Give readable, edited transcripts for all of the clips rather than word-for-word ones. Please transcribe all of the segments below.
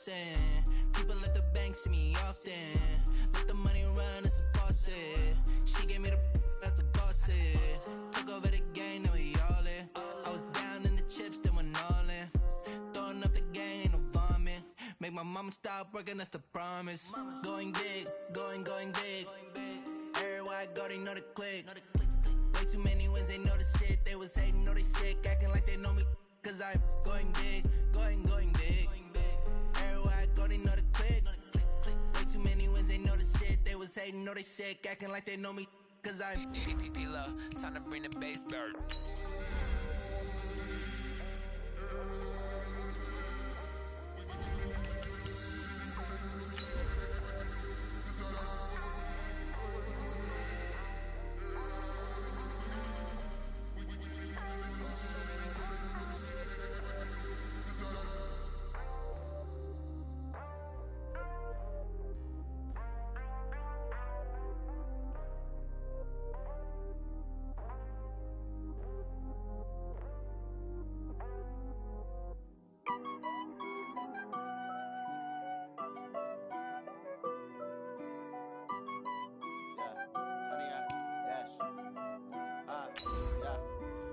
Boston. People at the bank see me often. Let the money run, it's a faucet. She gave me the that's a boss it. Took over the game, now we all in. I was down in the chips, then went all in. Throwing up the game, ain't no vomit. Make my mama stop working, that's the promise. Going big, going big. Everywhere I go, they know the click. Way too many wins, they know the shit. They was hating, know they sick, acting like they know me. Cause I'm going big, going big. Everywhere I go, they know the click. Way too many wins, they know the shit. They was hating, know they sick, acting like they know me. Cause I'm P-P-P-Low, time to bring the bass back.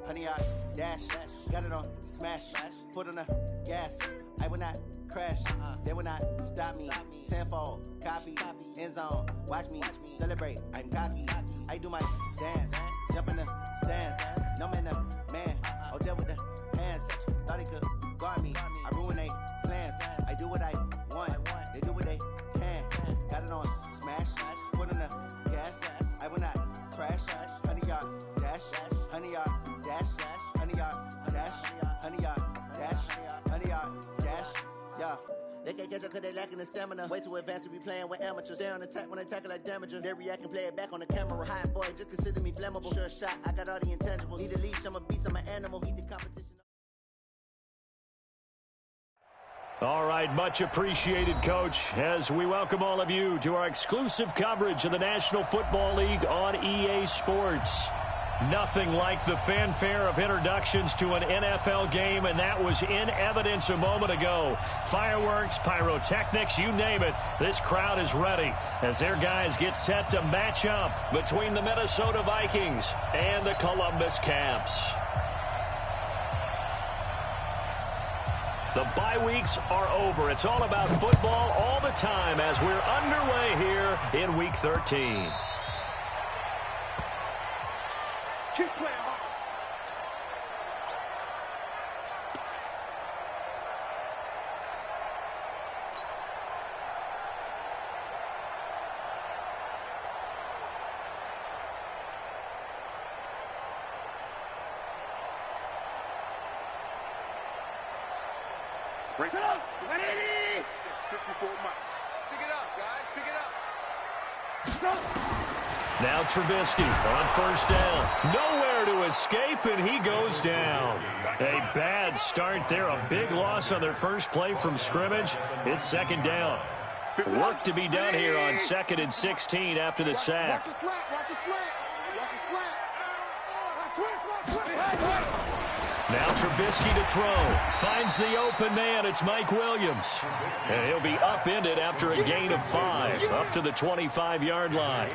Honey, I dash, got it on smash, foot on the gas. I will not crash, they will not stop me. Tenfold, copy, end zone, watch me celebrate. I'm cocky, I do my dance, jump in the stands. No man, man, oh there with the hands. Thought he could guard me, I ruin they plans. I do what I want, they do what they can. Got it on smash, foot on the gas. I will not crash, honey, y'all dash, honey, y'all dash, honey, y'all dash, honey, y'all dash, honey, y'all dash, yeah. They can't catch up cause they lacking the stamina. Way too advanced to be playing with amateurs. They on attack when they tackle like damager. They react and play it back on the camera. Hot boy, just consider me flammable. Sure shot, I got all the intangibles. Need a leash, I'm a beast, I'm an animal. Eat the competition. All right, much appreciated, Coach, as we welcome all of you to our exclusive coverage of the National Football League on EA Sports. Nothing like the fanfare of introductions to an NFL game, and that was in evidence a moment ago. Fireworks, pyrotechnics, you name it, this crowd is ready as their guys get set to match up between the Minnesota Vikings and the Columbus Caps. The bye weeks are over. It's all about football all the time as we're underway here in Week 13. Keep playing, Break it up. Ready? 54 miles. Pick it up, guys. Pick it up. Go. Now Trubisky on first down. Nowhere to escape, and he goes down. A bad start there. A big loss on their first play from scrimmage. It's second down. Work to be done here on 2nd and 16 after the sack. Watch a slant. Watch a slant. Watch a slant. Switch. Now Trubisky to throw. Finds the open man. It's Mike Williams. And he'll be upended after a gain of 5 up to the 25-yard line.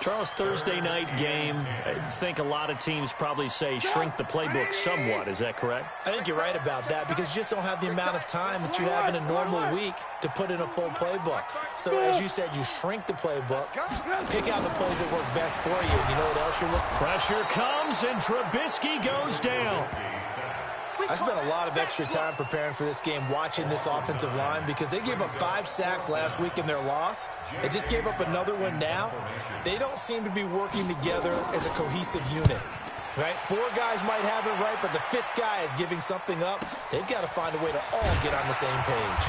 Charles, Thursday night game, I think a lot of teams probably say shrink the playbook somewhat. Is that correct? I think you're right about that because you just don't have the amount of time that you have in a normal week to put in a full playbook. So as you said, you shrink the playbook, pick out the plays that work best for you. You know what else you're looking for? Pressure comes, and Trubisky goes down. I spent a lot of extra time preparing for this game, watching this offensive line, because they gave up 5 sacks last week in their loss. They just gave up another one now. They don't seem to be working together as a cohesive unit, right? 4 guys might have it right, but the 5th guy is giving something up. They've got to find a way to all get on the same page.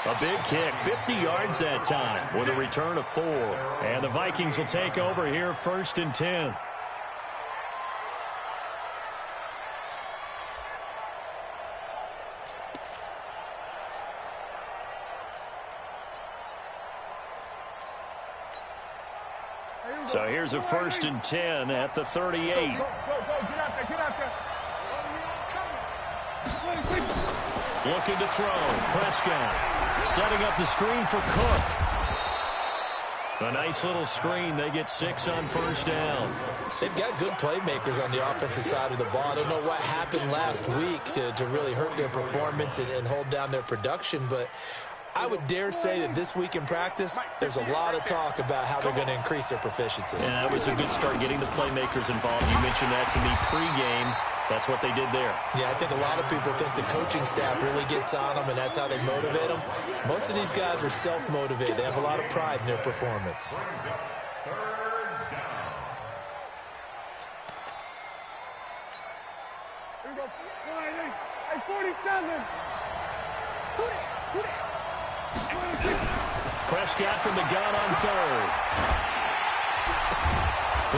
A big kick, 50 yards that time with a return of 4. And the Vikings will take over here 1st and 10. So here's a 1st and 10 at the 38. Go, get out there. Looking to throw. Prescott setting up the screen for Cook. A nice little screen. They get 6 on first down. They've got good playmakers on the offensive side of the ball. I don't know what happened last week to really hurt their performance and hold down their production, but I would dare say that this week in practice, there's a lot of talk about how they're going to increase their proficiency. Yeah, that was a good start getting the playmakers involved. You mentioned that to me pregame. That's what they did there. Yeah, I think a lot of people think the coaching staff really gets on them, and that's how they motivate them. Most of these guys are self-motivated. They have a lot of pride in their performance. Here we go. Hey, 47. Prescott from the gun on third.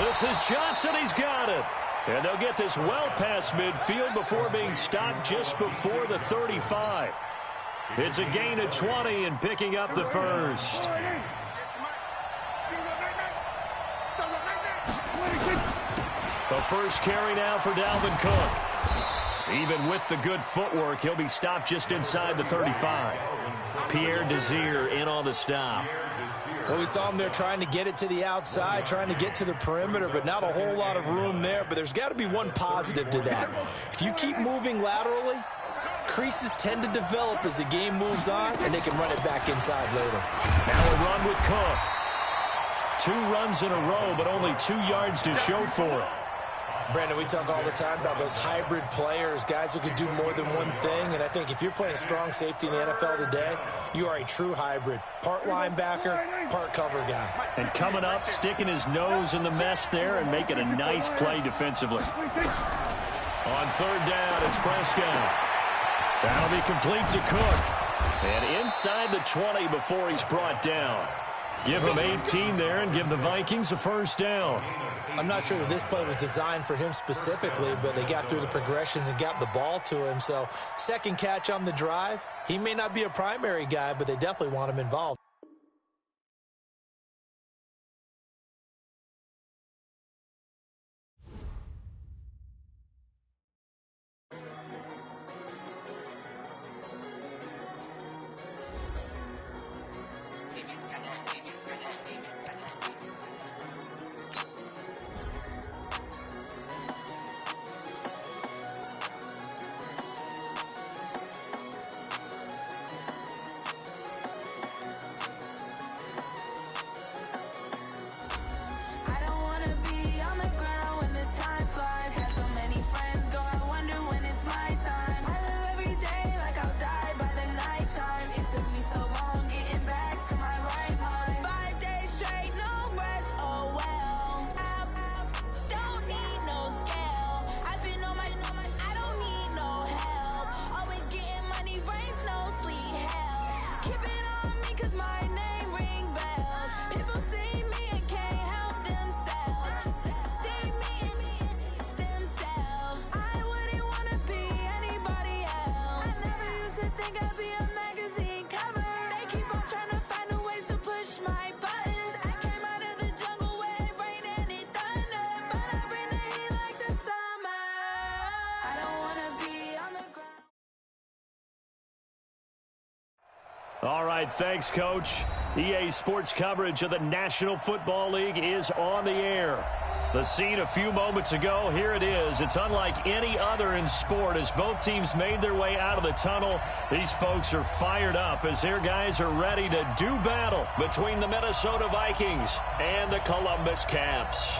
This is Johnson. He's got it. And they'll get this well past midfield before being stopped just before the 35. It's a gain of 20 and picking up the first. The first carry now for Dalvin Cook. Even with the good footwork, he'll be stopped just inside the 35. Pierre Desir in on the stop. Well, we saw him there trying to get it to the outside, trying to get to the perimeter, but not a whole lot of room there. But there's got to be one positive to that. If you keep moving laterally, creases tend to develop as the game moves on, and they can run it back inside later. Now a run with Cook. 2 runs in a row, but only 2 yards to show for it. Brandon, we talk all the time about those hybrid players, guys who can do more than one thing. And I think if you're playing strong safety in the NFL today, you are a true hybrid. Part linebacker, part cover guy. And coming up, sticking his nose in the mess there and making a nice play defensively. On third down, it's Prescott. That'll be complete to Cook. And inside the 20 before he's brought down. Give him 18 there and give the Vikings a first down. I'm not sure that this play was designed for him specifically, but they got through the progressions and got the ball to him. So second catch on the drive. He may not be a primary guy, but they definitely want him involved. All right, thanks, Coach. EA Sports coverage of the National Football League is on the air. The scene a few moments ago, here it is. It's unlike any other in sport as both teams made their way out of the tunnel. These folks are fired up as their guys are ready to do battle between the Minnesota Vikings and the Columbus Caps.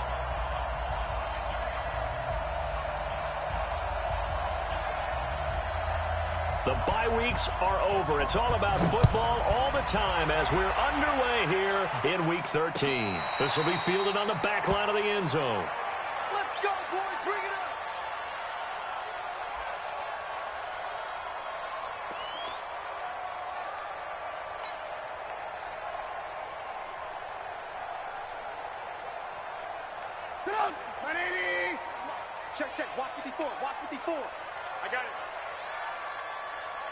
The bye weeks are over. It's all about football all the time as we're underway here in Week 13. This will be fielded on the back line of the end zone. Let's go, boys. Bring it up. Sit down. 180. Check. Watch 54. Watch 54. I got it.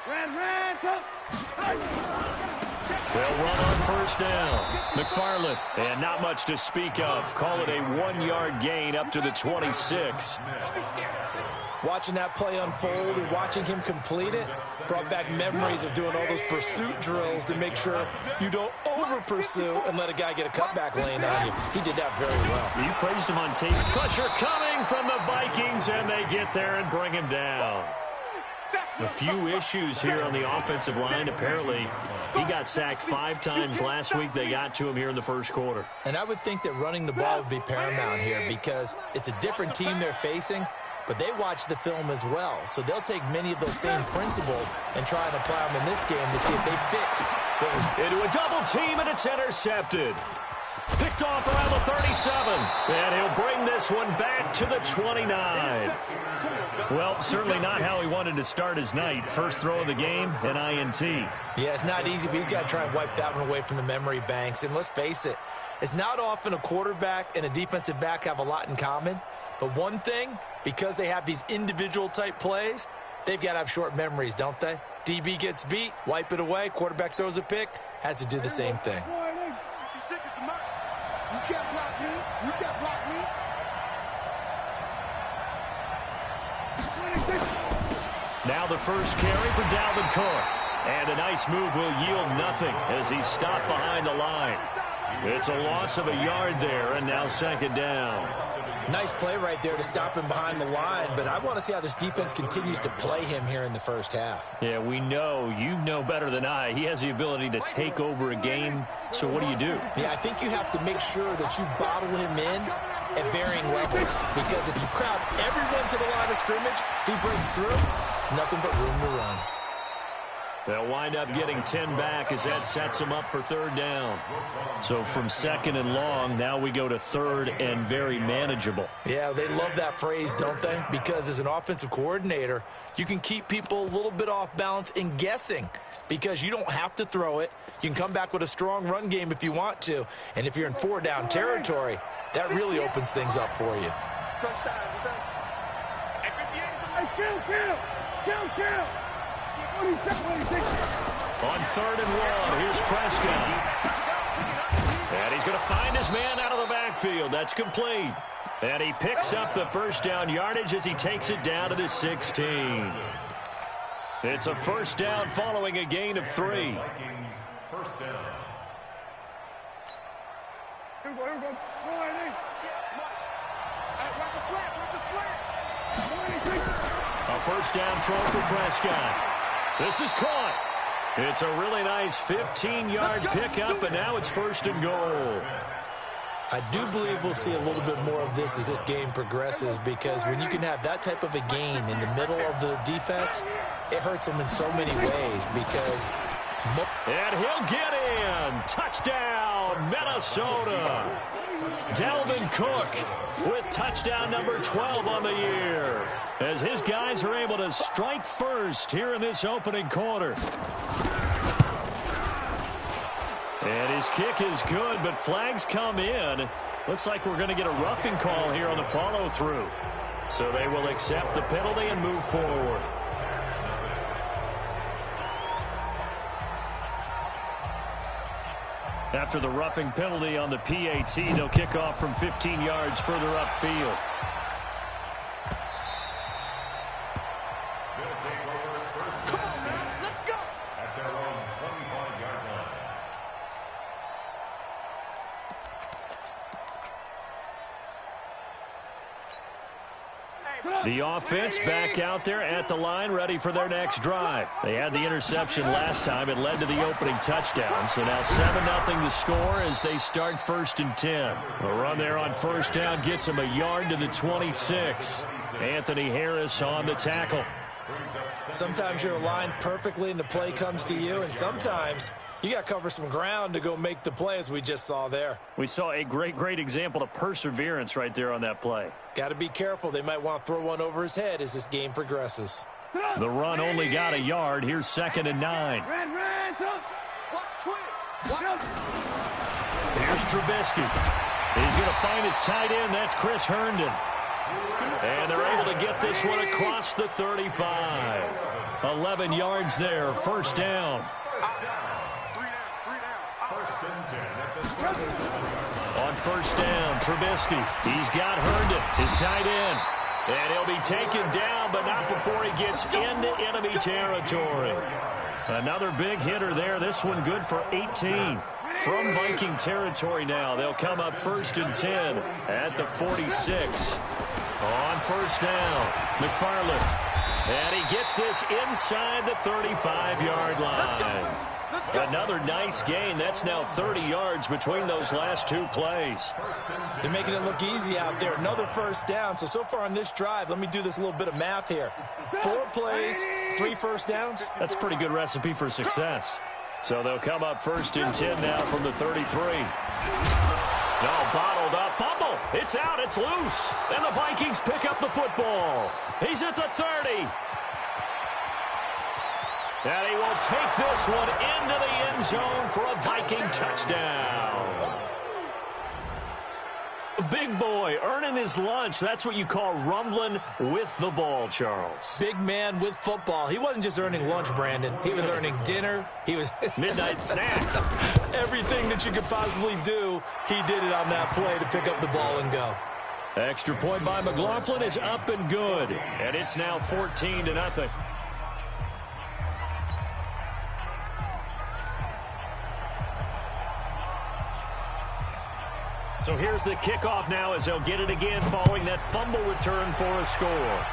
Red, go. Check. They'll run on first down. McFarland, and not much to speak of. Call it a 1-yard gain up to the 26. Watching that play unfold and watching him complete it brought back memories of doing all those pursuit drills to make sure you don't over-pursue and let a guy get a cutback lane on you. He did that very well. You praised him on tape. Pressure coming from the Vikings, and they get there and bring him down. A few issues here on the offensive line. Apparently, he got sacked 5 times last week. They got to him here in the first quarter. And I would think that running the ball would be paramount here because it's a different team they're facing, but they watch the film as well. So they'll take many of those same principles and try and apply them in this game to see if they fixed what was. Into a double team, and it's intercepted. Picked off around the 37. And he'll bring this one back to the 29. Well, certainly not how he wanted to start his night. First throw of the game, an INT. Yeah, it's not easy, but he's got to try and wipe that one away from the memory banks. And let's face it, it's not often a quarterback and a defensive back have a lot in common. But one thing, because they have these individual type plays, they've got to have short memories, don't they? DB gets beat, wipe it away, quarterback throws a pick, has to do the same thing. You can't block me. You can't block me. Now the first carry for Dalvin Cook. And a nice move will yield nothing as he's stopped behind the line. It's a loss of a yard there, and now second down. Nice play right there to stop him behind the line, but I want to see how this defense continues to play him here in the first half. Yeah, we know. You know better than I. He has the ability to take over a game, so what do you do? Yeah, I think you have to make sure that you bottle him in at varying levels, because if you crowd everyone to the line of scrimmage, if he breaks through, there's nothing but room to run. They'll wind up getting 10 back as that sets them up for third down. So from second and long, now we go to third and very manageable. Yeah, they love that phrase, don't they? Because as an offensive coordinator, you can keep people a little bit off balance in guessing because you don't have to throw it. You can come back with a strong run game if you want to. And if you're in 4-down territory, that really opens things up for you. Touchdown, defense. Kill. On 3rd and 1, here's Prescott. And he's going to find his man out of the backfield. That's complete. And he picks up the first down yardage as he takes it down to the 16. It's a first down following a gain of 3. First down. A first down throw for Prescott. This is caught. It's a really nice 15-yard pickup, and now it's 1st and goal. I do believe we'll see a little bit more of this as this game progresses, because when you can have that type of a gain in the middle of the defense, it hurts them in so many ways because... And he'll get in. Touchdown, Minnesota. Dalvin Cook with touchdown number 12 on the year as his guys are able to strike first here in this opening quarter. And his kick is good, but flags come in. Looks like we're going to get a roughing call here on the follow-through. So they will accept the penalty and move forward. After the roughing penalty on the PAT, they'll kick off from 15 yards further upfield. Come on, man. Let's go. At their own 25-yard line. The offense back out there at the line, ready for their next drive. They had the interception last time. It led to the opening touchdown. So now 7-0 to score as they start 1st and 10. A run there on first down gets them a yard to the 26. Anthony Harris on the tackle. Sometimes you're aligned perfectly and the play comes to you, and sometimes you got to cover some ground to go make the play, as we just saw there. We saw a great example of perseverance right there on that play. Got to be careful. They might want to throw one over his head as this game progresses. The run only got a yard. Here's 2nd and 9. Here's Trubisky. He's going to find his tight end. That's Chris Herndon. And they're able to get this one across the 35. 11 yards there, first down. First and 10 at the 37-yard line. On first down, Trubisky. He's got Herndon, his tight end. And he'll be taken down, but not before he gets into enemy territory. Another big hitter there. This one good for 18. From Viking territory now, they'll come up first and 10 at the 46. On first down, McFarland. And he gets this inside the 35-yard line. Another nice gain. That's now 30 yards between those last two plays. They're making it look easy out there. Another first down. So far on this drive, let me do this little bit of math here. 4 plays, 3 first downs. That's a pretty good recipe for success. So they'll come up first and 10 now from the 33. No, bottled up. Fumble. It's out. It's loose. And the Vikings pick up the football. He's at the 30. And he will take this one into the end zone for a Viking touchdown. Big boy earning his lunch. That's what you call rumbling with the ball, Charles. Big man with football. He wasn't just earning lunch, Brandon. He was earning dinner. He was midnight snack. Everything that you could possibly do, he did it on that play to pick up the ball and go. Extra point by McLaughlin is up and good. And it's now 14-0. So here's the kickoff now as they'll get it again following that fumble return for a score.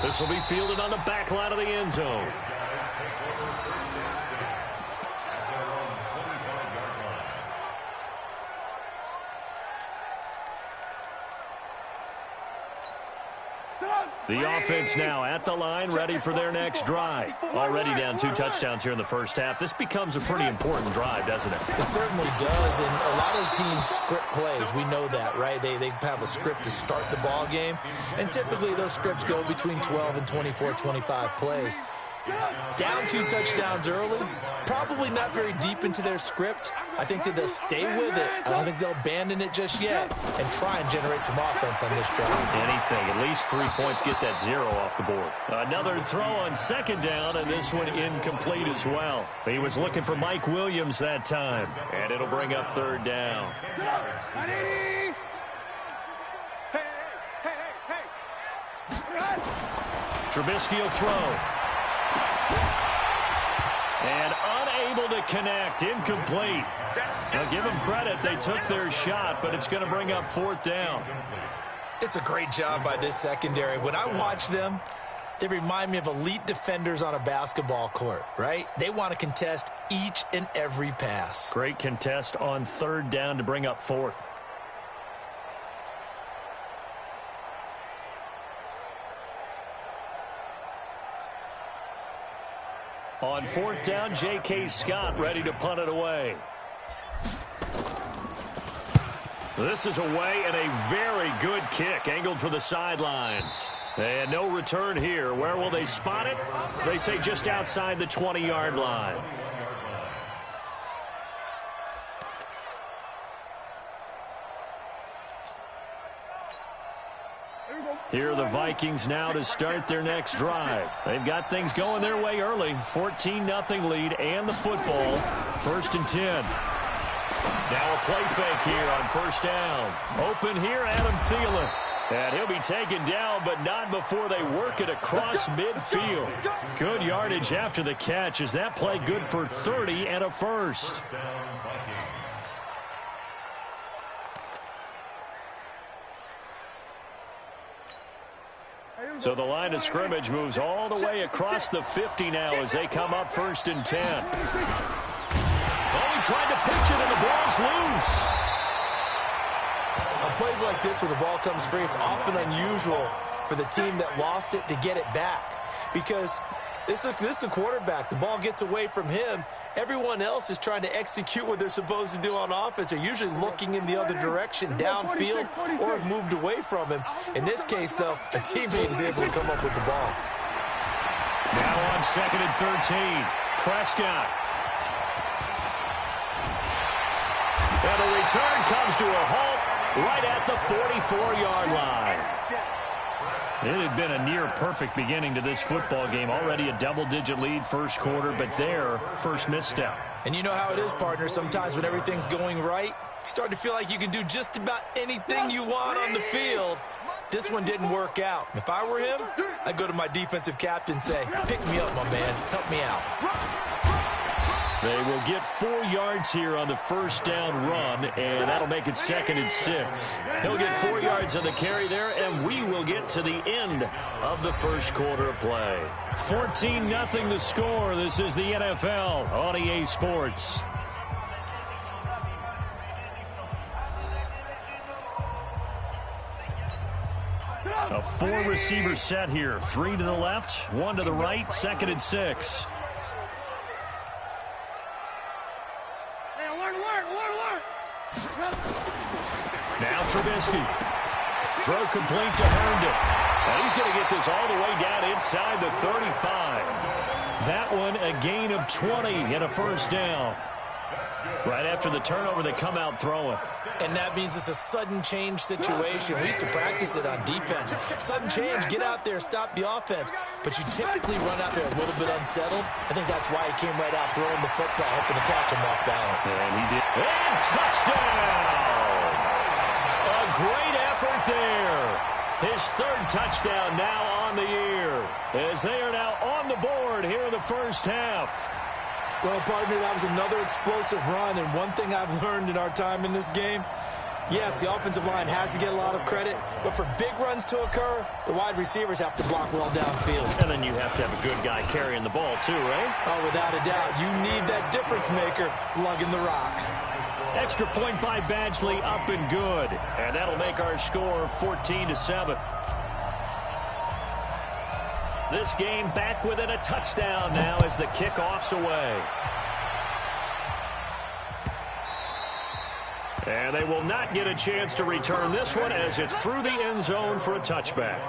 This will be fielded on the back line of the end zone. The offense now at the line, ready for their next drive. Already down 2 touchdowns here in the first half. This becomes a pretty important drive, doesn't it? It certainly does, and a lot of teams script plays. We know that, right? They have a script to start the ball game, and typically those scripts go between 12 and 24, 25 plays. Down 2 touchdowns early, probably not very deep into their script. I think that they'll stay with it. I don't think they'll abandon it just yet and try and generate some offense on this drive. Anything, at least 3 points, get that 0 off the board. Another throw on second down, and this one incomplete as well. He was looking for Mike Williams that time, and it'll bring up third down. Trubisky will throw. And unable to connect, incomplete. Now give them credit, they took their shot, but it's going to bring up fourth down. It's a great job by this secondary. When I watch them, they remind me of elite defenders on a basketball court, right? They want to contest each and every pass. Great contest on third down to bring up fourth. On fourth down, J.K. Scott ready to punt it away. This is away and a very good kick angled for the sidelines. And no return here. Where will they spot it? They say just outside the 20-yard line. Here are the Vikings now to start their next drive. They've got things going their way early. 14-0 lead and the football. First and 10. Now a play fake here on first down. Open here, Adam Thielen. And he'll be taken down, but not before they work it across midfield. Good yardage after the catch. Is that play good for 30 and a first? So the line of scrimmage moves all the way across the 50 now as they come up first and 10. Oh, he tried to pitch it and the ball's loose. On plays like this where the ball comes free, it's often unusual for the team that lost it to get it back. Because this is a quarterback. The ball gets away from him. Everyone else is trying to execute what they're supposed to do on offense. They're usually looking in the other direction, downfield, or have moved away from him. In this case, though, a teammate is able to come up with the ball. Now on second and 13, Prescott. And the return comes to a halt right at the 44-yard line. It had been a near-perfect beginning to this football game. Already a double-digit lead first quarter, but their first misstep. And you know how it is, partner. Sometimes when everything's going right, you start to feel like you can do just about anything you want on the field. This one didn't work out. If I were him, I'd go to my defensive captain and say, pick me up, my man. Help me out. They will get 4 yards here on the first down run, and that'll make it 2nd and 6. He'll get 4 yards on the carry there, and we will get to the end of the first quarter of play. 14-0 the score. This is the NFL on EA Sports. A 4-receiver set here. 3 to the left, 1 to the right, 2nd and 6. Now Trubisky. Throw complete to Herndon. And he's going to get this all the way down inside the 35. That one a gain of 20 and a first down. Right after the turnover, they come out throwing. And that means it's a sudden change situation. We used to practice it on defense. Sudden change, get out there, stop the offense. But you typically run out there a little bit unsettled. I think that's why he came right out throwing the football, hoping to catch him off balance. And he did. And touchdown! A great effort there. His 3rd touchdown now on the year, as they are now on the board here in the first half. Well, partner, that was another explosive run, and one thing I've learned in our time in this game, yes, the offensive line has to get a lot of credit, but for big runs to occur, the wide receivers have to block well downfield. And then you have to have a good guy carrying the ball too, right? Oh, without a doubt. You need that difference maker lugging the rock. Extra point by Badgley, up and good. And that'll make our score 14-7. This game back within a touchdown now as the kickoff's away. And they will not get a chance to return this one as it's through the end zone for a touchback.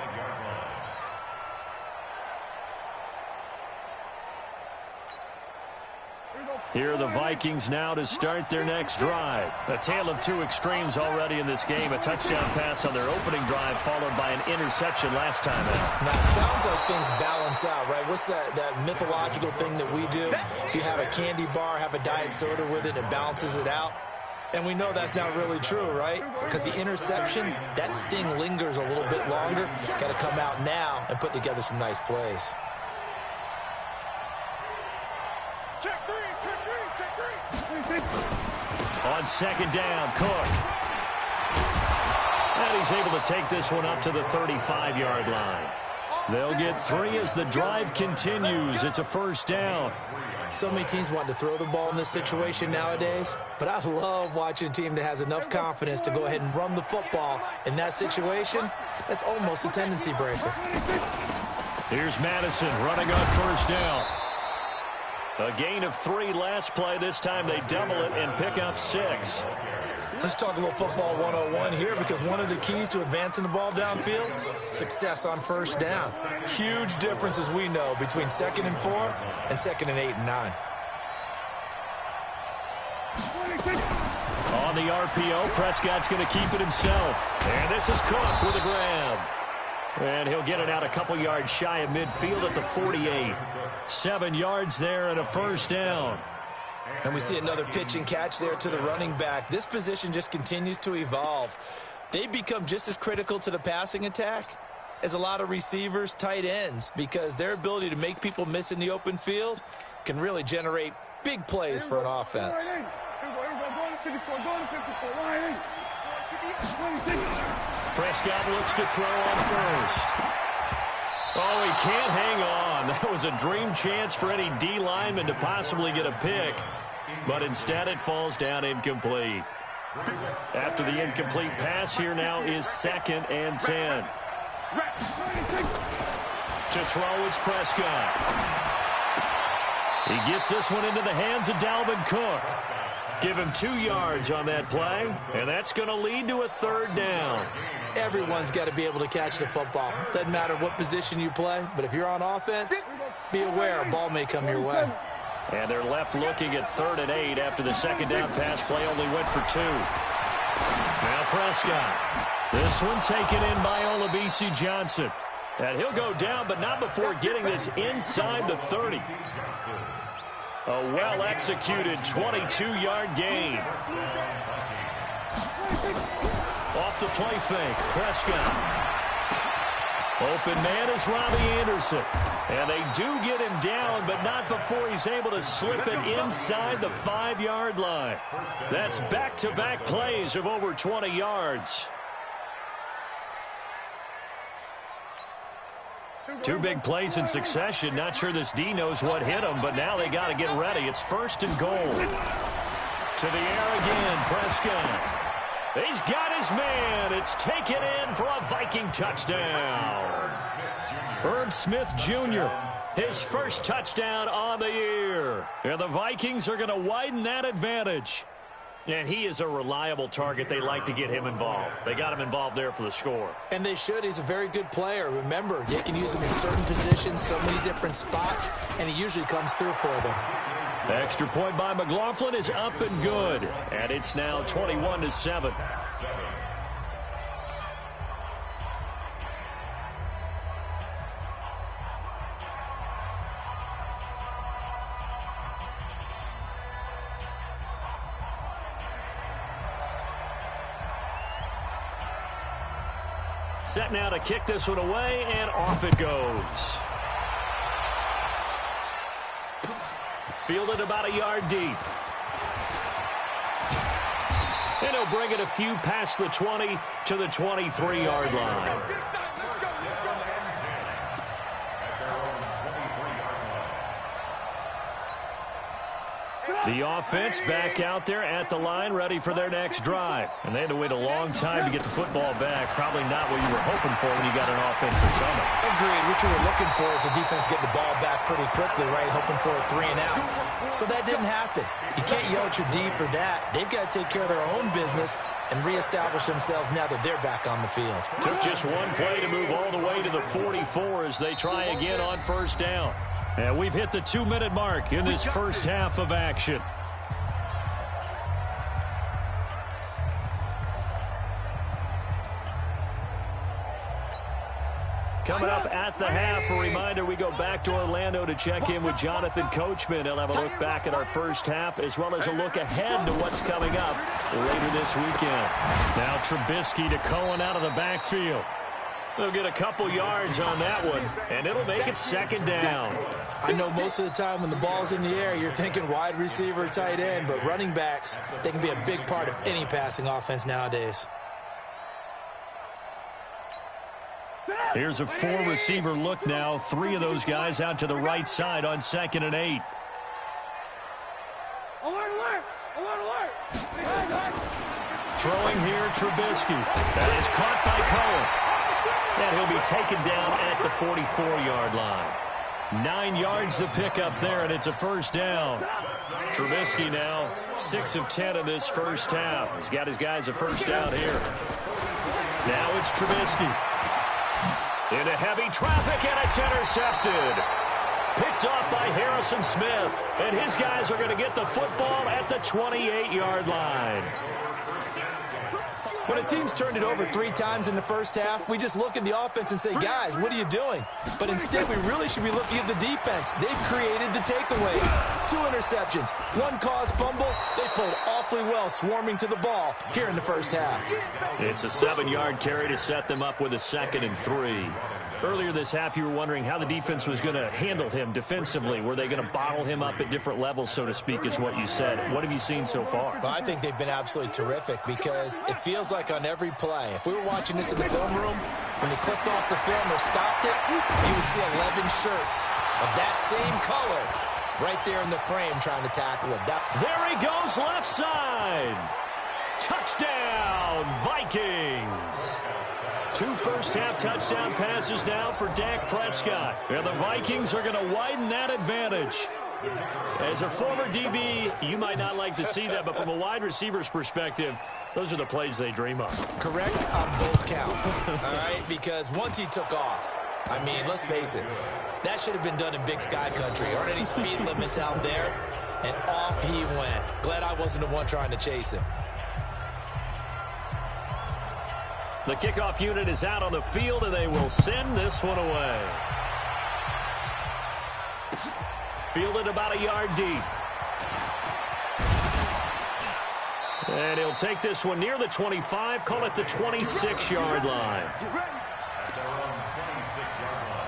Here are the Vikings now to start their next drive. A tale of 2 extremes already in this game. A touchdown pass on their opening drive followed by an interception last time out. Now, it sounds like things balance out, right? What's that mythological thing that we do? If you have a candy bar, have a diet soda with it, it balances it out. And we know that's not really true, right? Because the interception, that sting lingers a little bit longer. Got to come out now and put together some nice plays. On 2nd down, Cook. And he's able to take this one up to the 35-yard line. They'll get 3 as the drive continues. It's a first down. So many teams want to throw the ball in this situation nowadays, but I love watching a team that has enough confidence to go ahead and run the football. In that situation, that's almost a tendency breaker. Here's Madison running on first down. A gain of 3 last play. This time they double it and pick up 6. Let's talk a little football 101 here, because one of the keys to advancing the ball downfield, success on first down. Huge difference, as we know, between 2nd and 4 and 2nd and 8 and 9. On the RPO, Prescott's going to keep it himself. And this is Cook with a grab. And he'll get it out a couple yards shy of midfield at the 48. 7 yards there and a first down. And we see another pitch and catch there to the running back. This position just continues to evolve. They become just as critical to the passing attack as a lot of receivers, tight ends, because their ability to make people miss in the open field can really generate big plays for an offense. Prescott looks to throw on first. Oh, he can't hang on. That was a dream chance for any D lineman to possibly get a pick, but instead it falls down incomplete. After the incomplete pass, here now is 2nd and 10. To throw is Prescott. He gets this one into the hands of Dalvin Cook. Give him 2 yards on that play, and that's going to lead to a 3rd down. Everyone's got to be able to catch the football. Doesn't matter what position you play, but if you're on offense, be aware a ball may come your way. And they're left looking at 3rd and 8 after the 2nd down pass play only went for 2. Now Prescott. This one taken in by Olabisi Johnson. And he'll go down, but not before getting this inside the 30. A well-executed 22-yard gain. Off the play fake, Prescott. Open man is Robbie Anderson. And they do get him down, but not before he's able to slip it inside the 5-yard line. That's back-to-back plays of over 20 yards. Two big plays in succession. Not sure this D knows what hit him, but now they got to get ready. It's 1st and goal. To the air again, Prescott. He's got his man. It's taken in for a Viking touchdown. Irv Smith Jr., his first touchdown on the year. And the Vikings are going to widen that advantage. And he is a reliable target. They like to get him involved. They got him involved there for the score. And they should. He's a very good player. Remember, they can use him in certain positions, so many different spots, and he usually comes through for them. The extra point by McLaughlin is up and good. And it's now 21-7. Set now to kick this one away, and off it goes. Fielded about a yard deep. And he'll bring it a few past the 20 to the 23-yard line. The offense back out there at the line, ready for their next drive. And they had to wait a long time to get the football back. Probably not what you were hoping for when you got an offense that's on it. Agreed. What you were looking for is the defense getting the ball back pretty quickly, right? Hoping for a 3 and out. So that didn't happen. You can't yell at your D for that. They've got to take care of their own business and reestablish themselves now that they're back on the field. Took just one play to move all the way to the 44 as they try again on 1st down. And we've hit the 2-minute mark in this first half of action. Coming up at the half, a reminder, we go back to Orlando to check in with Jonathan Coachman. He'll have a look back at our first half as well as a look ahead to what's coming up later this weekend. Now Trubisky to Cohen out of the backfield. They'll get a couple yards on that one, and it'll make it 2nd down. I know most of the time when the ball's in the air, you're thinking wide receiver, tight end, but running backs, they can be a big part of any passing offense nowadays. Here's a 4-receiver look now. 3 of those guys out to the right side on 2nd and 8. Throwing here, Trubisky. That is caught by Cohen. And he'll be taken down at the 44-yard line. 9 yards to pick up there, and it's a 1st down. Trubisky now 6 of 10 in this first half. He's got his guys a 1st down here. Now it's Trubisky. Into heavy traffic, and it's intercepted. Picked off by Harrison Smith. And his guys are going to get the football at the 28-yard line. When a team's turned it over 3 times in the first half, we just look at the offense and say, guys, what are you doing? But instead, we really should be looking at the defense. They've created the takeaways. 2 interceptions, 1 caused fumble. They played awfully well swarming to the ball here in the first half. It's a 7-yard carry to set them up with a 2nd and 3. Earlier this half, you were wondering how the defense was going to handle him defensively. Were they going to bottle him up at different levels, so to speak, is what you said. What have you seen so far? Well, I think they've been absolutely terrific because it feels like on every play, if we were watching this in the film room, when they clicked off the film or stopped it, you would see 11 shirts of that same color right there in the frame trying to tackle him. There he goes, left side. Touchdown, Vikings. 2 first-half touchdown passes now for Dak Prescott. And the Vikings are going to widen that advantage. As a former DB, you might not like to see that, but from a wide receiver's perspective, those are the plays they dream of. Correct on both counts, all right? Because once he took off, I mean, let's face it, that should have been done in Big Sky Country. Aren't any speed limits out there? And off he went. Glad I wasn't the one trying to chase him. The kickoff unit is out on the field, and they will send this one away. Fielded about a yard deep. And he'll take this one near the 25, call it the 26-yard line. At their own 26-yard line.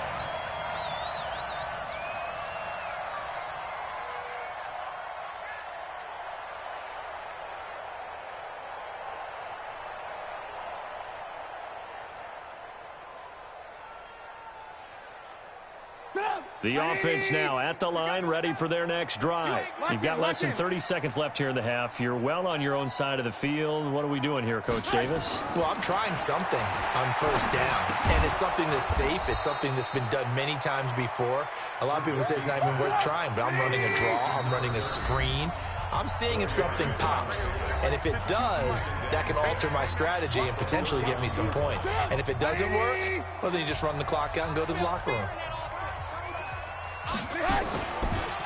The offense now at the line, ready for their next drive. You've got less than 30 seconds left here in the half. You're well on your own side of the field. What are we doing here, Coach Davis? Well, I'm trying something on first down, and it's something that's safe. It's something that's been done many times before. A lot of people say it's not even worth trying, but I'm running a draw. I'm running a screen. I'm seeing if something pops, and if it does, that can alter my strategy and potentially get me some points. And if it doesn't work, well, then you just run the clock out and go to the locker room.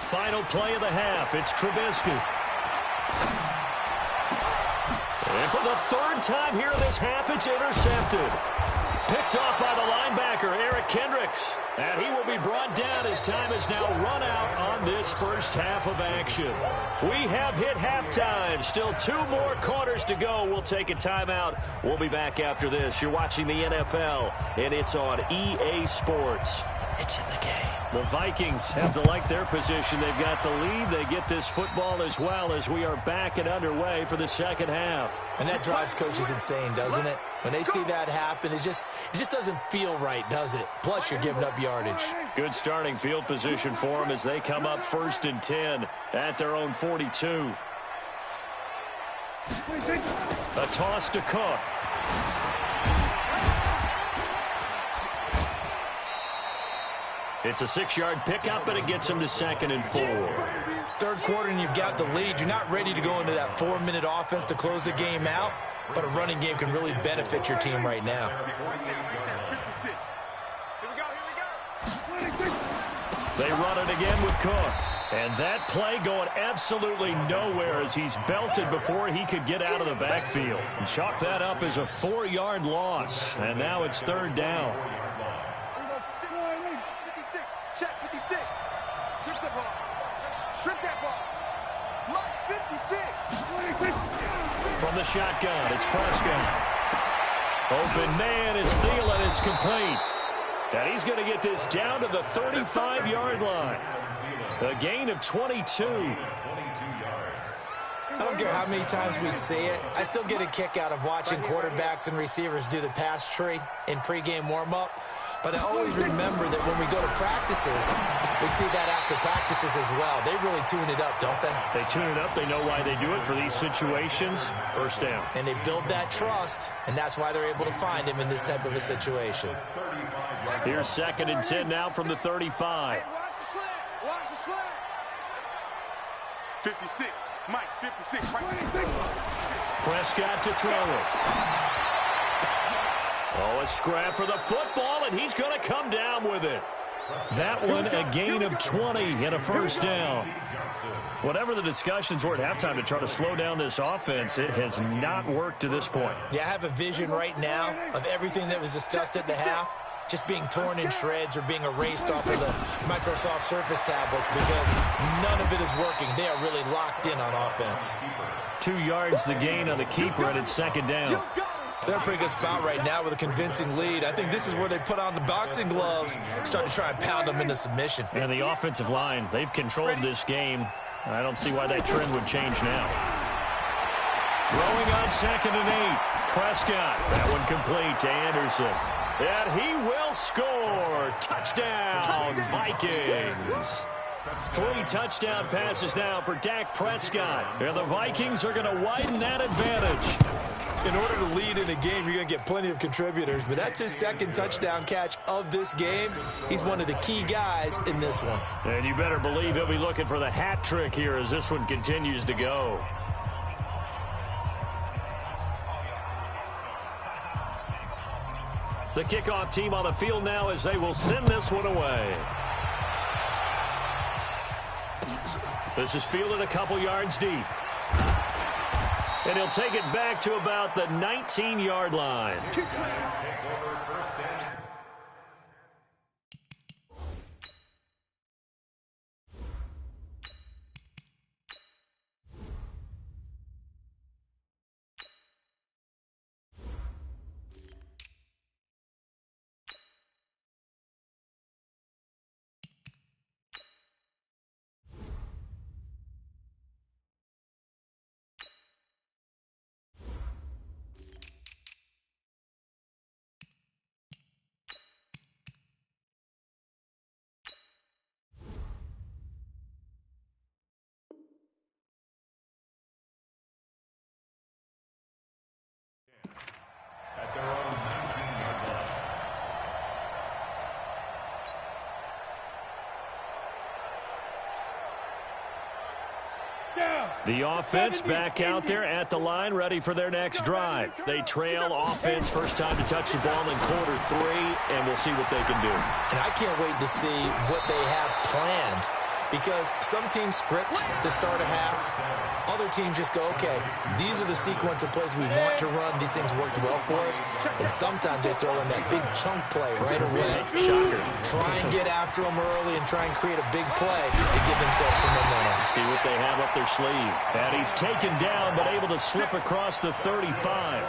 Final play of the half. It's Trubisky. And for the third time here in this half, it's intercepted. Picked off by the linebacker, Eric Kendricks. And he will be brought down as time is now run out on this first half of action. We have hit halftime. Still 2 more quarters to go. We'll take a timeout. We'll be back after this. You're watching the NFL, and it's on EA Sports. It's in the game. The Vikings have to like their position. They've got the lead. They get this football as well as we are back and underway for the second half. And that drives coaches insane, doesn't it? When they see that happen, it just doesn't feel right, does it? Plus, you're giving up yardage. Good starting field position for them as they come up 1st and 10 at their own 42. A toss to Cook. It's a 6-yard pickup, and it gets him to 2nd and 4. Third quarter, and you've got the lead. You're not ready to go into that 4-minute offense to close the game out, but a running game can really benefit your team right now. 56. Here we go. They run it again with Cook. And that play going absolutely nowhere as he's belted before he could get out of the backfield. And chalk that up as a 4-yard loss. And now it's 3rd down. Check 56. Strip that ball. Strip that ball. Mike 56. From the shotgun, it's Prescott. Open man is Thielen. It's complete. And he's going to get this down to the 35-yard line. A gain of 22. I don't care how many times we see it. I still get a kick out of watching quarterbacks and receivers do the pass tree in pregame warm-up. But I always remember that when we go to practices, we see that after practices as well. They really tune it up, don't they? They tune it up. They know why they do it for these situations. First down. And they build that trust, and that's why they're able to find him in this type of a situation. Here's 2nd and 10 now from the 35. Hey, watch the slant. Watch the slant. 56. Mike, 56. Right. Prescott to throw it. Oh, a scrap for the football, and he's going to come down with it. That one, a gain of 20 and a first down. Whatever the discussions were at halftime to try to slow down this offense, it has not worked to this point. Yeah, I have a vision right now of everything that was discussed at the half just being torn in shreds or being erased off of the Microsoft Surface tablets because none of it is working. They are really locked in on offense. 2 yards the gain on the keeper, and it's 2nd down. They're in a pretty good spot right now with a convincing lead. I think this is where they put on the boxing gloves, start to try and pound them into submission. And the offensive line, they've controlled this game. I don't see why that trend would change now. Throwing on 2nd and 8. Prescott. That one complete to Anderson. And he will score. Touchdown, Vikings. 3 touchdown passes now for Dak Prescott. And the Vikings are going to widen that advantage. In order to lead in a game, you're going to get plenty of contributors, but that's his 2nd touchdown catch of this game. He's one of the key guys in this one. And you better believe he'll be looking for the hat trick here as this one continues to go. The kickoff team on the field now as they will send this one away. This is fielded a couple yards deep. And he'll take it back to about the 19-yard line. At their own 19-yard line. The offense back out there at the line, ready for their next drive. They trail offense, first time to touch the ball in quarter 3, and we'll see what they can do. And I can't wait to see what they have planned, because some teams script to start a half. Other teams just go, okay, these are the sequence of plays we want to run. These things worked well for us. And sometimes they throw in that big chunk play right away. Shocker. Try and get after them early and try and create a big play to give themselves some momentum. See what they have up their sleeve. And he's taken down, but able to slip across the 35.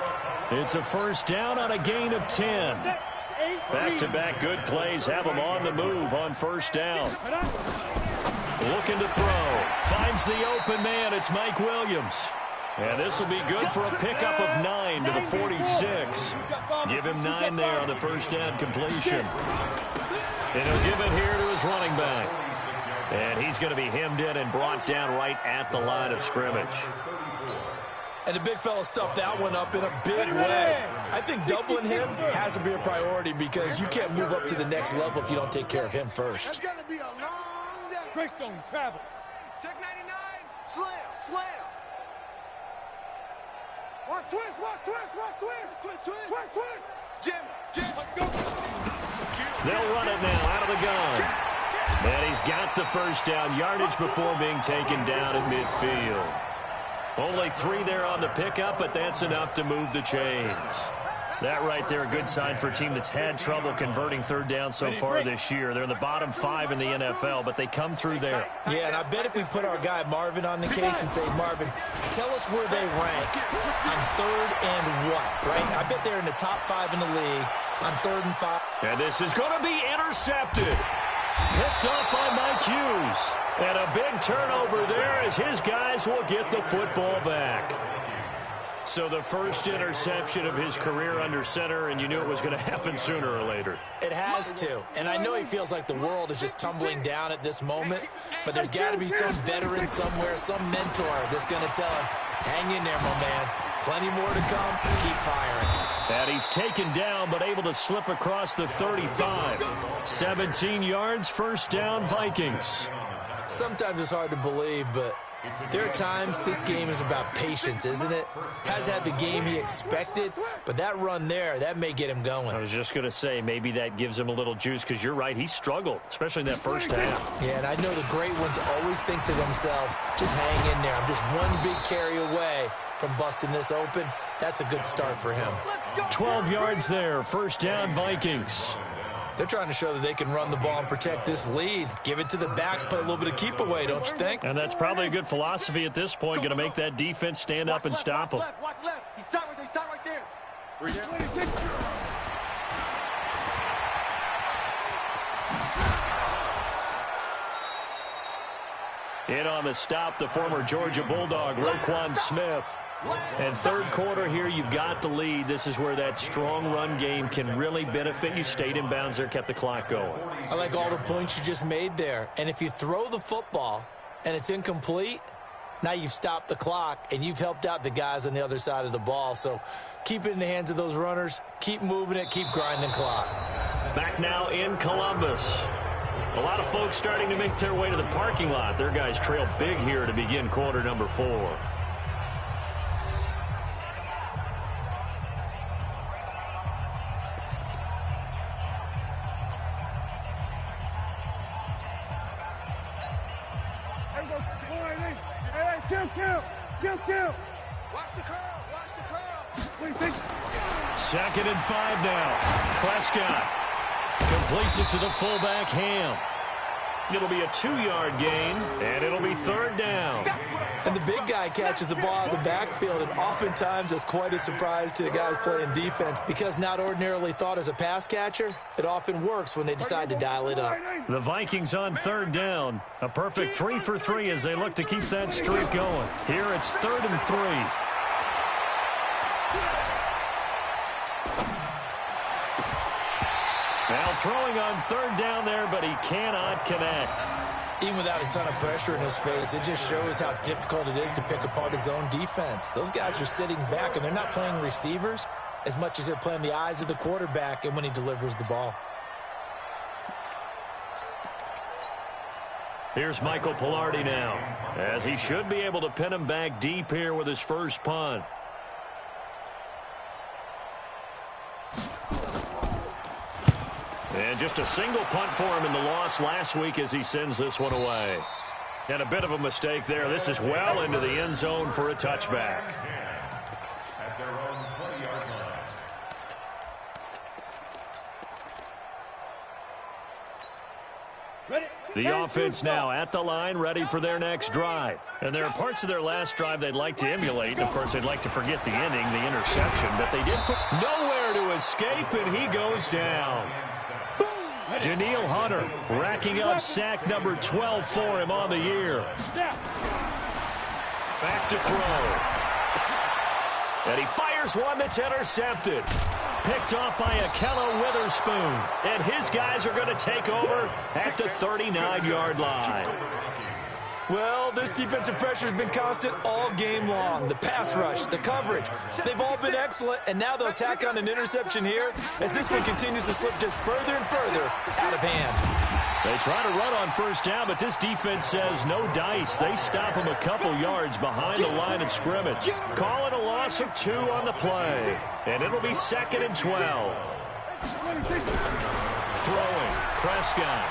It's a first down on a gain of 10. Back-to-back good plays have them on the move on first down. Looking to throw. Finds the open man. It's Mike Williams. And this will be good for a pickup of 9 to the 46. Give him 9 there on the first down completion. And he'll give it here to his running back. And he's going to be hemmed in and brought down right at the line of scrimmage. And the big fella stuffed that one up in a big way. I think doubling him has to be a priority, because you can't move up to the next level if you don't take care of him first. It's going to be a long day. Greystone travel. Check 99. Slam. Slam. Watch twist. Watch twist. Watch twist. Twist. Twist. Twist. Twist. Jim. Jim. Go. They'll run it now out of the gun. And he's got the first down yardage before being taken down at midfield. Only 3 there on the pickup, but that's enough to move the chains. That right there, a good sign for a team that's had trouble converting third down so far this year. They're in the bottom 5 in the NFL, but they come through there. Yeah, and I bet if we put our guy Marvin on the case and say, Marvin, tell us where they rank on third and what, right? I bet they're in the top 5 in the league on third and 5. And this is going to be intercepted. Picked up by Mike Hughes. And a big turnover there as his guys will get the football back. So the first interception of his career under center, and you knew it was going to happen sooner or later. It has to. And I know he feels like the world is just tumbling down at this moment, but there's got to be some veteran somewhere, some mentor that's going to tell him, hang in there, my man. Plenty more to come. Keep firing. And he's taken down, but able to slip across the 35. 17 yards, first down, Vikings. Sometimes it's hard to believe, but there are times this game is about patience, isn't it? Has had the game he expected, but that run there, that may get him going. I was just going to say, maybe that gives him a little juice, because you're right, he struggled, especially in that first half. Yeah, and I know the great ones always think to themselves, just hang in there. I'm just one big carry away from busting this open. That's a good start for him. 12 yards there, first down, Vikings. They're trying to show that they can run the ball and protect this lead. Give it to the backs, play a little bit of keep away, don't you think? And that's probably a good philosophy at this point, going to make that defense stand up and stop him. Watch left. He's stopped right there. He's stopped right there. In on the stop, the former Georgia Bulldog, Roquan Smith. And third quarter here, you've got the lead. This is where that strong run game can really benefit you. Stayed in bounds there, kept the clock going. I like all the points you just made there. And if you throw the football and it's incomplete, now you've stopped the clock and you've helped out the guys on the other side of the ball. So keep it in the hands of those runners. Keep moving it. Keep grinding clock. Back now in Columbus. A lot of folks starting to make their way to the parking lot. Their guys trail big here to begin quarter number 4. Watch the curl. Watch the curl. 2nd and 5 now. Prescott completes it to the fullback, Ham. It'll be a 2-yard gain, and it'll be 3rd down. And the big guy catches the ball out of the backfield, and oftentimes it's quite a surprise to the guys playing defense because not ordinarily thought as a pass catcher, it often works when they decide to dial it up. The Vikings on 3rd down. A perfect 3 for 3 as they look to keep that streak going. Here it's 3rd and 3. Now throwing on 3rd down there, but he cannot connect. Even without a ton of pressure in his face, it just shows how difficult it is to pick apart his own defense. Those guys are sitting back, and they're not playing receivers as much as they're playing the eyes of the quarterback and when he delivers the ball. Here's Michael Pilardi now, as he should be able to pin him back deep here with his first punt. And just a single punt for him in the loss last week as he sends this one away. And a bit of a mistake there. This is well into the end zone for a touchback. At their own 20-yard line. The offense now at the line, ready for their next drive. And there are parts of their last drive they'd like to emulate. Of course, they'd like to forget the ending, the interception. But they did put nowhere to escape, and he goes down. Daniil Hunter racking up sack number 12 for him on the year. Back to throw. And he fires one that's intercepted. Picked off by Akello Witherspoon. And his guys are going to take over at the 39-yard line. Well, this defensive pressure has been constant all game long. The pass rush, the coverage, they've all been excellent, and now they'll tack on an interception here as this one continues to slip just further and further out of hand. They try to run on 1st down, but this defense says no dice. They stop him a couple yards behind the line of scrimmage. Calling a loss of 2 on the play, and it'll be 2nd and 12. Throwing, Prescott.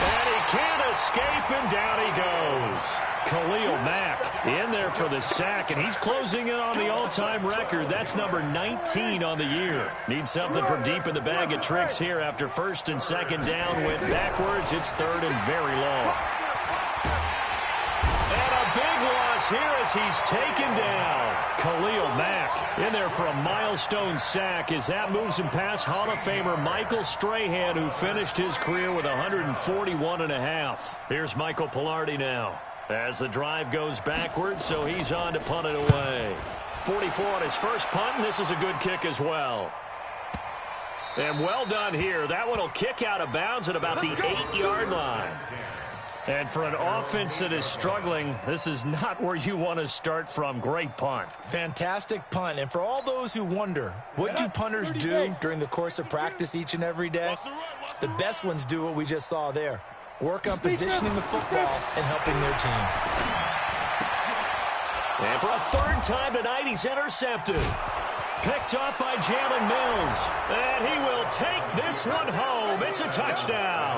And he can't escape, and down he goes. Khalil Mack in there for the sack, and he's closing in on the all-time record. That's number 19 on the year. Needs something from deep in the bag of tricks here after 1st and 2nd down went backwards. It's 3rd and very long. And a big loss here as he's taken down. Khalil Mack in there for a milestone sack as that moves him past Hall of Famer Michael Strahan, who finished his career with 141.5. Here's Michael Pilardi now as the drive goes backwards, so he's on to punt it away. 44 on his first punt, and this is a good kick as well. And well done here. That one will kick out of bounds at about the 8-yard line. And for an offense that is struggling, this is not where you want to start from. Great punt. Fantastic punt. And for all those who wonder, what do punters do during the course of practice each and every day? The best ones do what we just saw there. Work on positioning the football and helping their team. And for a 3rd time tonight, he's intercepted. Picked off by Jalen Mills. And he will take this one home. It's a touchdown.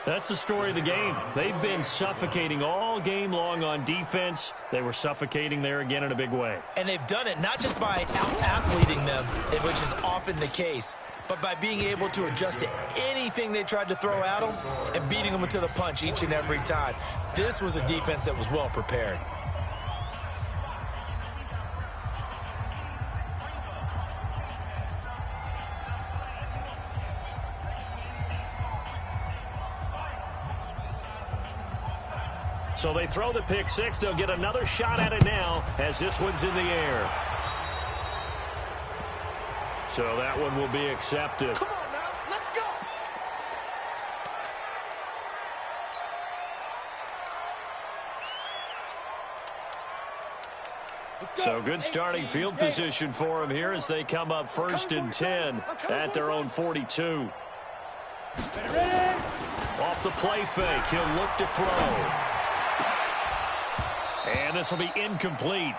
That's the story of the game. They've been suffocating all game long on defense. They were suffocating there again in a big way. And they've done it not just by out-athleting them, which is often the case, but by being able to adjust to anything they tried to throw at them and beating them to the punch each and every time. This was a defense that was well prepared. So they throw the pick 6. They'll get another shot at it now as this one's in the air. So that one will be accepted. Come on now, let's go. So good starting field position for him here as they come up 1st and 10 at their own 42. Off the play fake, he'll look to throw. And this will be incomplete.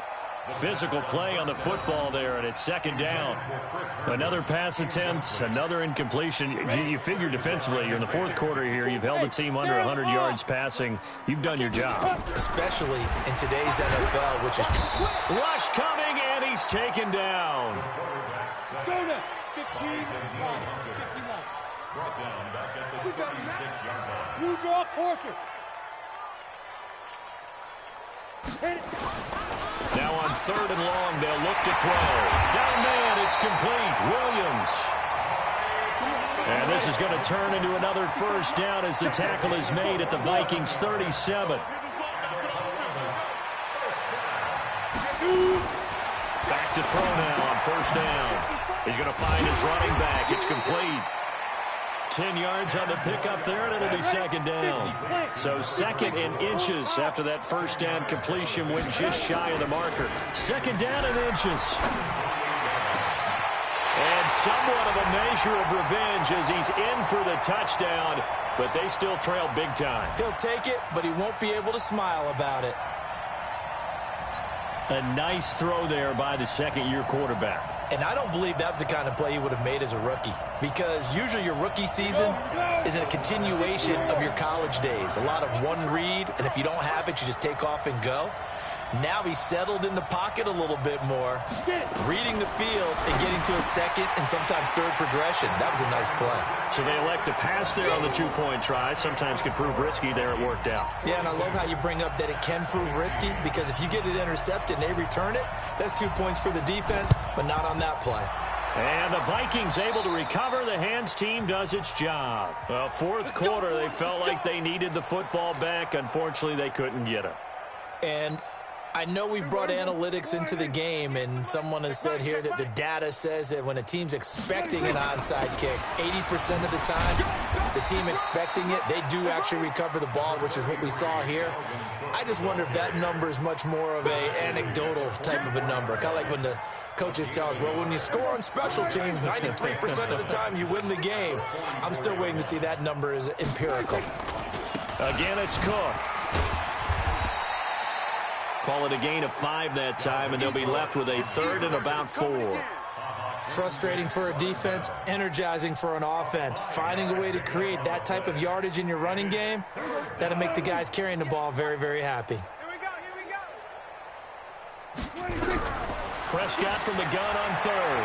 Physical play on the football there, and it's second down. Another pass attempt, another incompletion. You figure defensively, you're in the fourth quarter here. You've held the team under 100 yards passing. You've done your job. Especially in today's NFL, which is... Rush coming, and he's taken down. Go to 15 line. 15 line. Brought down back at the 36-yard line. You draw portraits. Now on third and long, they'll look to throw. Down man, it's complete. Williams. And this is going to turn into another first down as the tackle is made at the Vikings 37. Back to throw now on first down. He's going to find his running back. It's complete. 10 yards on the pickup there, and it'll be second down. So second in inches after that first down completion went just shy of the marker. Second down in inches. And somewhat of a measure of revenge as he's in for the touchdown, but they still trail big time. He'll take it, but he won't be able to smile about it. A nice throw there by the second-year quarterback. And I don't believe that was the kind of play he would have made as a rookie, because usually your rookie season is a continuation of your college days. A lot of one read, and if you don't have it, you just take off and go. Now he's settled in the pocket a little bit more, reading the field and getting to a second and sometimes third progression. That was a nice play. So they elect to pass there on the two-point try. Sometimes can prove risky. There it worked out. Yeah, and I love how you bring up that it can prove risky, because if you get it intercepted and they return it, that's 2 points for the defense, but not on that play. And the Vikings able to recover. The hands team does its job. Well, fourth quarter, they felt like they needed the football back. Unfortunately, they couldn't get it. And I know we've brought analytics into the game, and someone has said here that the data says that when a team's expecting an onside kick, 80% of the time, the team expecting it, they do actually recover the ball, which is what we saw here. I just wonder if that number is much more of a anecdotal type of a number. Kind of like when the coaches tell us, well, when you score on special teams, 93% of the time you win the game. I'm still waiting to see that number is empirical. Again, it's Cook. Call it a gain of 5 that time, and they'll be left with a third and about 4. Frustrating for a defense, energizing for an offense. Finding a way to create that type of yardage in your running game, that'll make the guys carrying the ball very, very happy. Here we go. Prescott from the gun on third.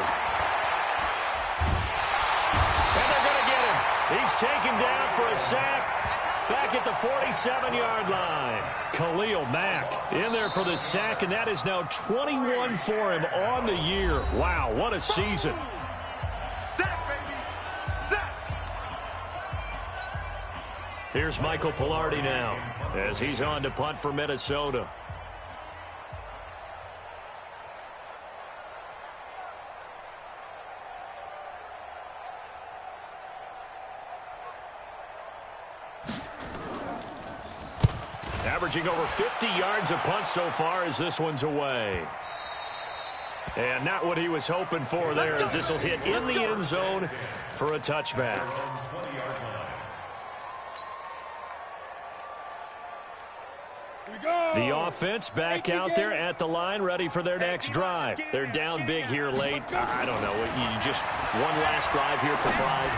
And they're going to get him. He's taken down for a sack. Back at the 47-yard line. Khalil Mack in there for the sack, and that is now 21 for him on the year. Wow, what a season. Sack, baby. Sack. Here's Michael Pilardi now as he's on to punt for Minnesota. Averaging over 50 yards a punt so far as this one's away. And not what he was hoping for there, as this will hit in the end zone for a touchback. The offense back out there at the line, ready for their next drive. They're down big here late. I don't know. You just one last drive here for pride.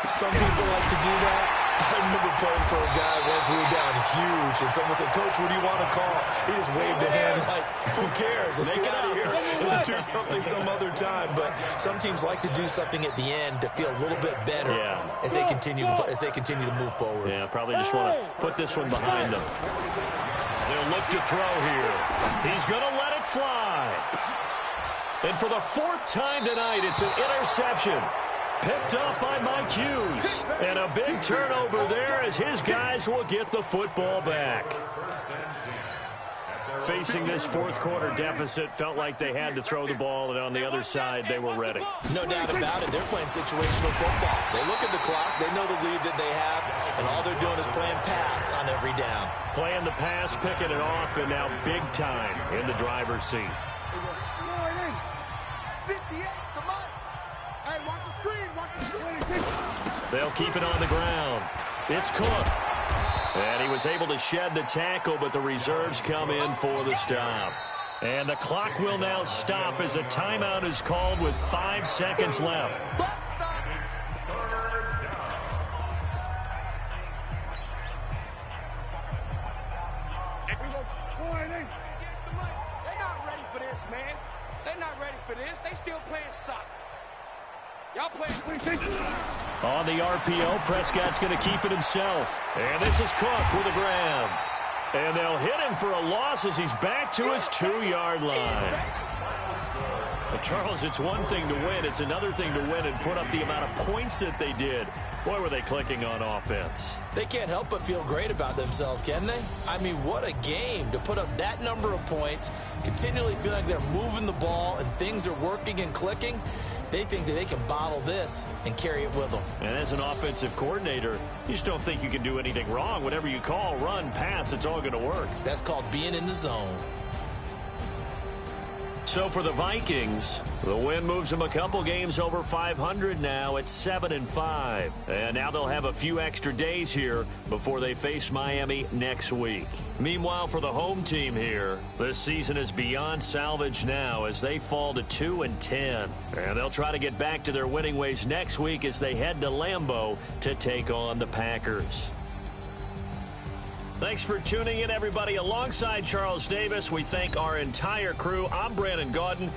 Some people like to do that. I remember playing for a guy once we were down huge, and someone said, "Coach, what do you want to call?" He just waved a hand like, "Who cares? Let's get out of here and do something some other time." But some teams like to do something at the end to feel a little bit better as they continue to move forward. Yeah, probably just want to put this one behind them. They'll look to throw here. He's going to let it fly. And for the fourth time tonight, it's an interception. Picked up by Mike Hughes. And a big turnover there as his guys will get the football back. Facing this fourth quarter deficit, felt like they had to throw the ball, and on the other side, they were ready. No doubt about it. They're playing situational football. They look at the clock. They know the lead that they have, and all they're doing is playing pass on every down. Playing the pass, picking it off, and now big time in the driver's seat. 58, come on. Hey, watch the screen, watch the screen. They'll keep it on the ground. It's Cook. And he was able to shed the tackle, but the reserves come in for the stop. And the clock will now stop as a timeout is called with 5 seconds left. They're not ready for this, man. They're not ready for this. They still playing soccer. Y'all playing. On the RPO, Prescott's going to keep it himself. And this is Cook with a grab. And they'll hit him for a loss as he's back to his 2-yard line. But Charles, it's one thing to win. It's another thing to win and put up the amount of points that they did. Boy, were they clicking on offense. They can't help but feel great about themselves, can they? I mean, what a game to put up that number of points, continually feeling like they're moving the ball and things are working and clicking. They think that they can bottle this and carry it with them. And as an offensive coordinator, you just don't think you can do anything wrong. Whatever you call, run, pass, it's all going to work. That's called being in the zone. So for the Vikings, the win moves them a couple games over 500 now at 7-5. And now they'll have a few extra days here before they face Miami next week. Meanwhile, for the home team here, this season is beyond salvage now as they fall to 2-10. And they'll try to get back to their winning ways next week as they head to Lambeau to take on the Packers. Thanks for tuning in, everybody. Alongside Charles Davis, we thank our entire crew. I'm Brandon Gaudin.